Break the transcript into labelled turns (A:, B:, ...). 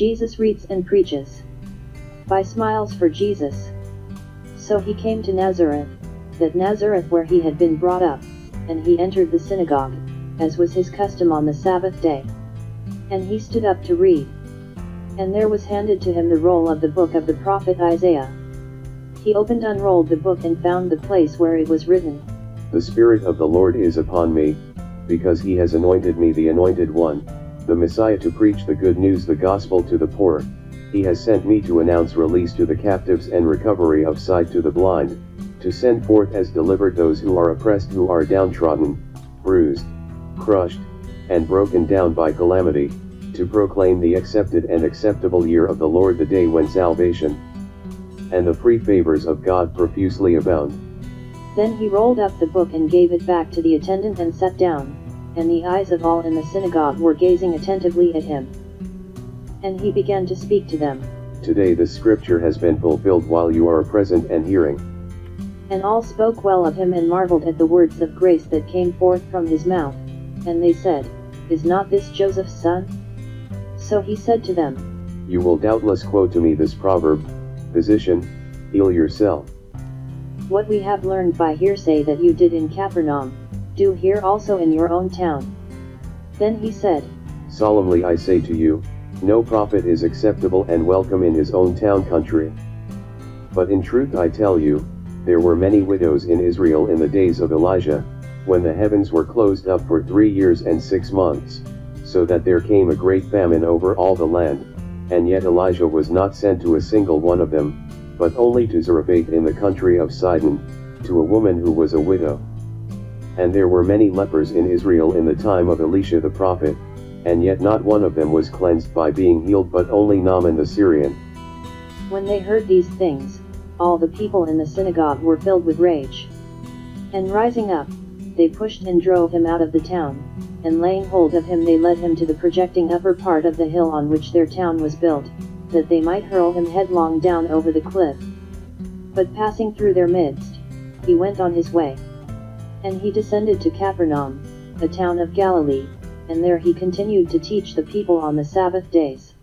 A: Jesus reads and preaches. By smiles for Jesus. So he came to Nazareth, that Nazareth where he had been brought up, and he entered the synagogue, as was his custom on the Sabbath day. And he stood up to read. And there was handed to him the roll of the book of the prophet Isaiah. He opened, unrolled the book, and found the place where it was written,
B: The Spirit of the Lord is upon me, because he has anointed me the Anointed One, the Messiah, to preach the good news, the gospel to the poor. He has sent me to announce release to the captives and recovery of sight to the blind, to send forth as delivered those who are oppressed, who are downtrodden, bruised, crushed, and broken down by calamity, to proclaim the accepted and acceptable year of the Lord, the day when salvation and the free favors of God profusely abound.
A: Then he rolled up the book and gave it back to the attendant and sat down, and the eyes of all in the synagogue were gazing attentively at him. And he began to speak to them.
B: Today this scripture has been fulfilled while you are present and hearing.
A: And all spoke well of him and marveled at the words of grace that came forth from his mouth. And they said, Is not this Joseph's son? So he said to them,
B: You will doubtless quote to me this proverb, Physician, heal yourself.
A: What we have learned by hearsay that you did in Capernaum, do here also in your own town. Then he said,
B: Solemnly I say to you, no prophet is acceptable and welcome in his own town country. But in truth I tell you, there were many widows in Israel in the days of Elijah, when the heavens were closed up for 3 years and 6 months, so that there came a great famine over all the land, and yet Elijah was not sent to a single one of them, but only to Zarephath in the country of Sidon, to a woman who was a widow. And there were many lepers in Israel in the time of Elisha the prophet, and yet not one of them was cleansed by being healed, but only Naaman the Syrian.
A: When they heard these things, all the people in the synagogue were filled with rage. And rising up, they pushed and drove him out of the town, and laying hold of him they led him to the projecting upper part of the hill on which their town was built, that they might hurl him headlong down over the cliff. But passing through their midst, he went on his way. And he descended to Capernaum, a town of Galilee, and there he continued to teach the people on the Sabbath days.